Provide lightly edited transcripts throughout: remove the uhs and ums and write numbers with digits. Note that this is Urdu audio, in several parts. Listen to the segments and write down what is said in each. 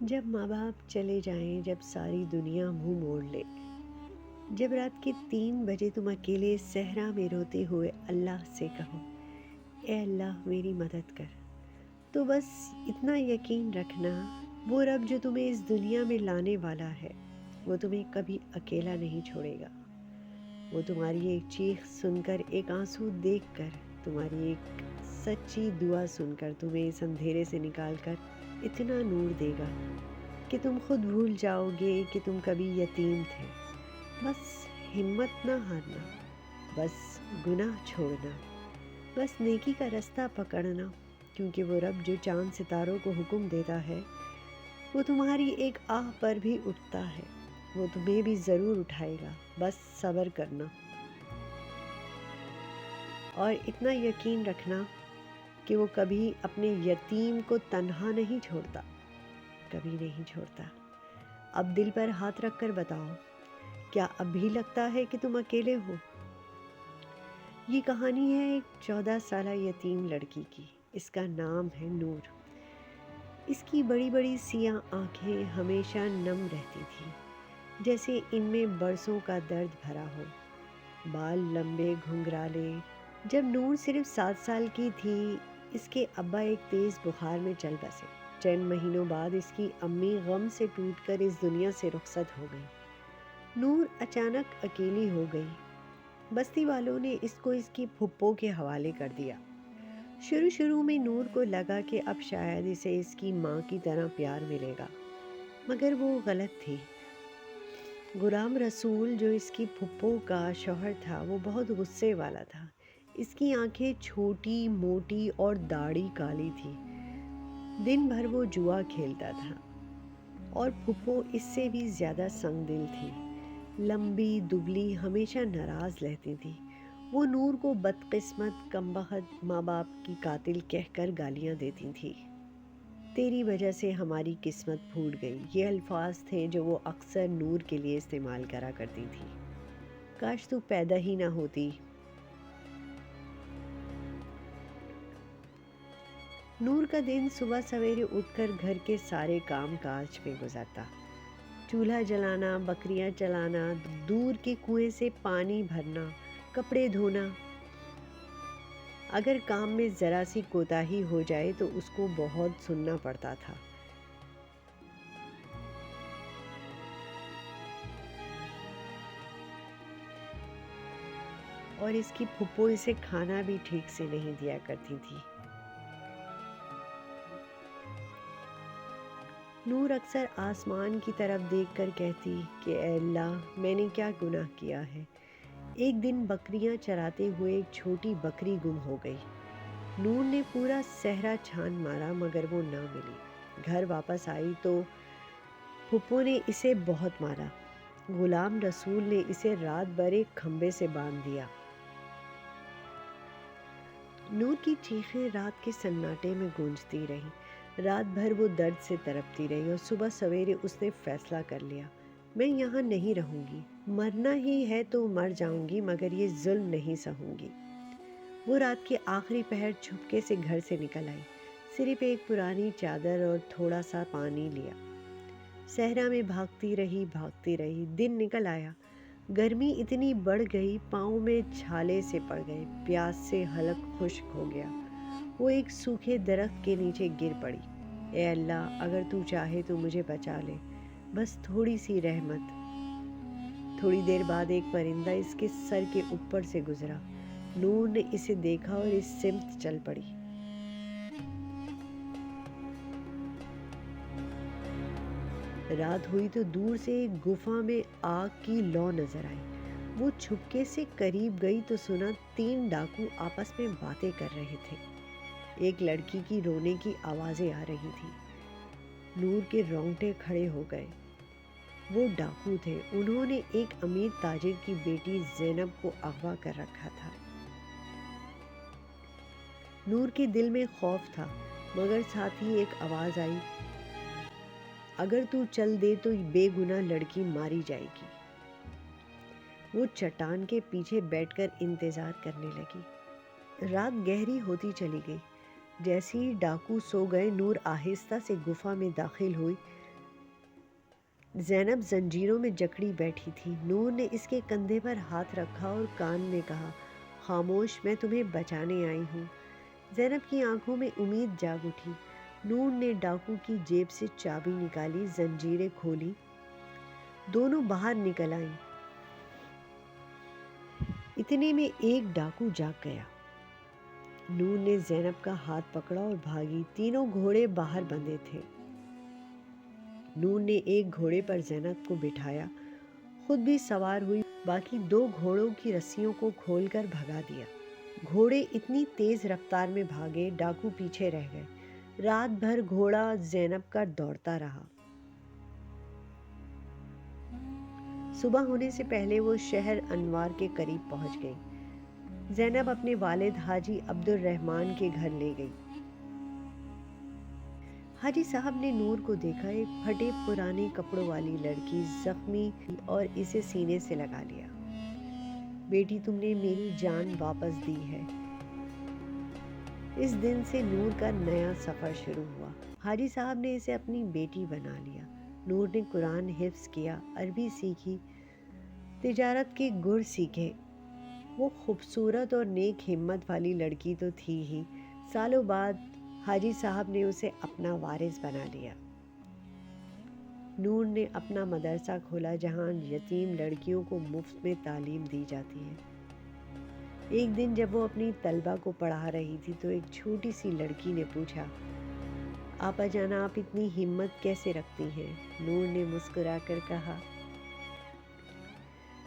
جب ماں باپ چلے جائیں، جب ساری دنیا منہ موڑ لے، جب رات کے 3 بجے تم اکیلے صحرا میں روتے ہوئے اللہ سے کہو، اے اللہ میری مدد کر، تو بس اتنا یقین رکھنا، وہ رب جو تمہیں اس دنیا میں لانے والا ہے وہ تمہیں کبھی اکیلا نہیں چھوڑے گا۔ وہ تمہاری ایک چیخ سن کر، ایک آنسو دیکھ کر، تمہاری ایک سچی دعا سن کر تمہیں اس اندھیرے سے نکال کر اتنا نور دے گا کہ تم خود بھول جاؤ گے کہ تم کبھی یتیم تھے۔ بس ہمت نہ ہارنا، بس گناہ چھوڑنا، بس نیکی کا رستہ پکڑنا، کیونکہ وہ رب جو چاند ستاروں کو حکم دیتا ہے وہ تمہاری ایک آہ پر بھی اٹھتا ہے، وہ تمہیں بھی ضرور اٹھائے گا۔ بس صبر کرنا اور اتنا یقین رکھنا کہ وہ کبھی اپنے یتیم کو تنہا نہیں چھوڑتا، کبھی نہیں چھوڑتا۔ اب دل پر ہاتھ رکھ کر بتاؤ، کیا اب بھی لگتا ہے کہ تم اکیلے ہو؟ یہ کہانی ہے ایک 14 سالہ یتیم لڑکی کی۔ اس کا نام ہے نور۔ اس کی بڑی بڑی سیاہ آنکھیں ہمیشہ نم رہتی تھیں، جیسے ان میں برسوں کا درد بھرا ہو۔ بال لمبے گھنگرالے۔ جب نور صرف 7 سال کی تھی، اس کے ابا ایک تیز بخار میں چل بسے۔ چند مہینوں بعد اس کی امی غم سے ٹوٹ کر اس دنیا سے رخصت ہو گئی۔ نور اچانک اکیلی ہو گئی۔ بستی والوں نے اس کو اس کی پھپھو کے حوالے کر دیا۔ شروع میں نور کو لگا کہ اب شاید اسے اس کی ماں کی طرح پیار ملے گا، مگر وہ غلط تھی۔ غلام رسول جو اس کی پھپھو کا شوہر تھا، وہ بہت غصے والا تھا۔ اس کی آنکھیں چھوٹی موٹی اور داڑھی کالی تھی۔ دن بھر وہ جوا کھیلتا تھا، اور پھپھو اس سے بھی زیادہ سنگ دل تھی، لمبی دبلی، ہمیشہ ناراض رہتی تھی۔ وہ نور کو بدقسمت، کمبخت، ماں باپ کی قاتل کہہ کر گالیاں دیتی تھی۔ تیری وجہ سے ہماری قسمت پھوٹ گئی، یہ الفاظ تھے جو وہ اکثر نور کے لیے استعمال کرا کرتی تھی۔ کاش تو پیدا ہی نہ ہوتی۔ نور کا دن صبح سویرے اٹھ کر گھر کے سارے کام کاج میں گزرتا۔ چولہا جلانا، بکریاں چلانا، دور کے کنویں سے پانی بھرنا، کپڑے دھونا۔ اگر کام میں ذرا سی کوتاہی ہو جائے تو اس کو بہت سننا پڑتا تھا۔ اور اس کی پھپھو اسے کھانا بھی ٹھیک سے نہیں دیا کرتی تھی۔ نور اکثر آسمان کی طرف دیکھ کر کہتی کہ اے اللہ، میں نے کیا گناہ کیا ہے۔ ایک دن بکریاں چراتے ہوئے ایک چھوٹی بکری گم ہو گئی۔ نور نے پورا صحرا چھان مارا مگر وہ نہ ملی۔ گھر واپس آئی تو پھپھو نے اسے بہت مارا۔ غلام رسول نے اسے رات بھر ایک کھمبے سے باندھ دیا۔ نور کی چیخیں رات کے سناٹے میں گونجتی رہیں۔ رات بھر وہ درد سے تڑپتی رہی اور صبح سویرے اس نے فیصلہ کر لیا، میں یہاں نہیں رہوں گی، مرنا ہی ہے تو مر جاؤں گی مگر یہ ظلم نہیں سہوں گی۔ وہ رات کے آخری پہر چھپکے سے گھر سے نکل آئی، صرف ایک پرانی چادر اور تھوڑا سا پانی لیا۔ صحرا میں بھاگتی رہی، دن نکل آیا۔ گرمی اتنی بڑھ گئی، پاؤں میں چھالے سے پڑ گئے، پیاس سے حلق خشک ہو گیا۔ وہ ایک سوکھے درخت کے نیچے گر پڑی۔ اے اللہ، اگر تو چاہے تو مجھے بچا لے، بس تھوڑی سی رحمت۔ تھوڑی دیر بعد ایک پرندہ اس کے سر کے اوپر سے گزرا۔ نور نے اسے دیکھا اور اس سمت چل پڑی۔ رات ہوئی تو دور سے ایک گفا میں آگ کی لو نظر آئی۔ وہ چھپکے سے قریب گئی تو سنا 3 ڈاکو آپس میں باتیں کر رہے تھے۔ ایک لڑکی کی رونے کی آوازیں آ رہی تھی۔ نور کے رونگٹے کھڑے ہو گئے۔ وہ ڈاکو تھے، انہوں نے ایک امیر تاجر کی بیٹی زینب کو اغوا کر رکھا تھا۔ نور کے دل میں خوف تھا، مگر ساتھ ہی ایک آواز آئی، اگر تو چل دے تو بے گناہ لڑکی ماری جائے گی۔ وہ چٹان کے پیچھے بیٹھ کر انتظار کرنے لگی۔ رات گہری ہوتی چلی گئی۔ جیسے ہی ڈاکو سو گئے، نور آہستہ سے گفا میں داخل ہوئی۔ زینب زنجیروں میں جکڑی بیٹھی تھی۔ نور نے اس کے کندھے پر ہاتھ رکھا اور کان میں کہا، خاموش، میں تمہیں بچانے آئی ہوں۔ زینب کی آنکھوں میں امید جاگ اٹھی۔ نور نے ڈاکو کی جیب سے چابی نکالی، زنجیریں کھولی، دونوں باہر نکل آئیں۔ اتنے میں ایک ڈاکو جاگ گیا۔ نور نے زینب کا ہاتھ پکڑا اور بھاگی۔ تینوں گھوڑے باہر بندھے تھے۔ نور نے ایک گھوڑے پر زینب کو بٹھایا، خود بھی سوار ہوئی، باقی 2 گھوڑوں کی رسیوں کو کھول کر بھگا دیا۔ گھوڑے اتنی تیز رفتار میں بھاگے، ڈاکو پیچھے رہ گئے۔ رات بھر گھوڑا زینب کا دوڑتا رہا۔ صبح ہونے سے پہلے وہ شہر انوار کے قریب پہنچ گئی۔ زینب اپنے والد حاجی عبد الرحمن کے گھر لے گئی۔ حاجی صاحب نے نور کو دیکھا، ایک پھٹے پرانے کپڑوں والی لڑکی، زخمی، اور اسے سینے سے لگا لیا۔ بیٹی، تم نے میری جان واپس دی ہے۔ اس دن سے نور کا نیا سفر شروع ہوا۔ حاجی صاحب نے اسے اپنی بیٹی بنا لیا۔ نور نے قرآن حفظ کیا، عربی سیکھی، تجارت کے گر سیکھے۔ وہ خوبصورت اور نیک ہمت والی لڑکی تو تھی ہی، سالوں بعد حاجی صاحب نے اسے اپنا وارث بنا لیا۔ نور نے اپنا مدرسہ کھولا جہاں یتیم لڑکیوں کو مفت میں تعلیم دی جاتی ہے۔ ایک دن جب وہ اپنی طلبہ کو پڑھا رہی تھی تو ایک چھوٹی سی لڑکی نے پوچھا، آپا جان، آپ اتنی ہمت کیسے رکھتی ہیں؟ نور نے مسکرا کر کہا،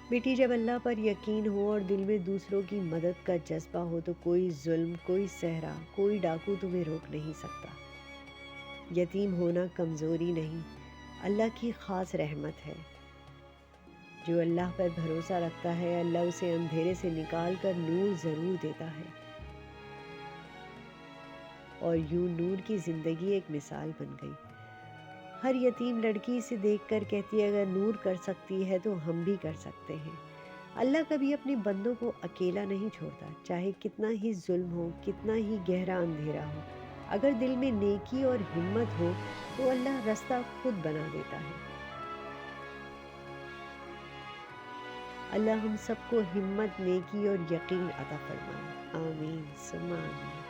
بیٹی، جب اللہ پر یقین ہو اور دل میں دوسروں کی مدد کا جذبہ ہو تو کوئی ظلم، کوئی صحرا، کوئی ڈاکو تمہیں روک نہیں سکتا۔ یتیم ہونا کمزوری نہیں، اللہ کی خاص رحمت ہے۔ جو اللہ پر بھروسہ رکھتا ہے، اللہ اسے اندھیرے سے نکال کر نور ضرور دیتا ہے۔ اور یوں نور کی زندگی ایک مثال بن گئی۔ ہر یتیم لڑکی اسے دیکھ کر کہتی ہے، اگر نور کر سکتی ہے تو ہم بھی کر سکتے ہیں۔ اللہ کبھی اپنے بندوں کو اکیلا نہیں چھوڑتا، چاہے کتنا ہی ظلم ہو، کتنا ہی گہرا اندھیرا ہو۔ اگر دل میں نیکی اور ہمت ہو تو اللہ راستہ خود بنا دیتا ہے۔ اللہ ہم سب کو ہمت، نیکی اور یقین عطا فرمائے۔ آمین ثم آمین۔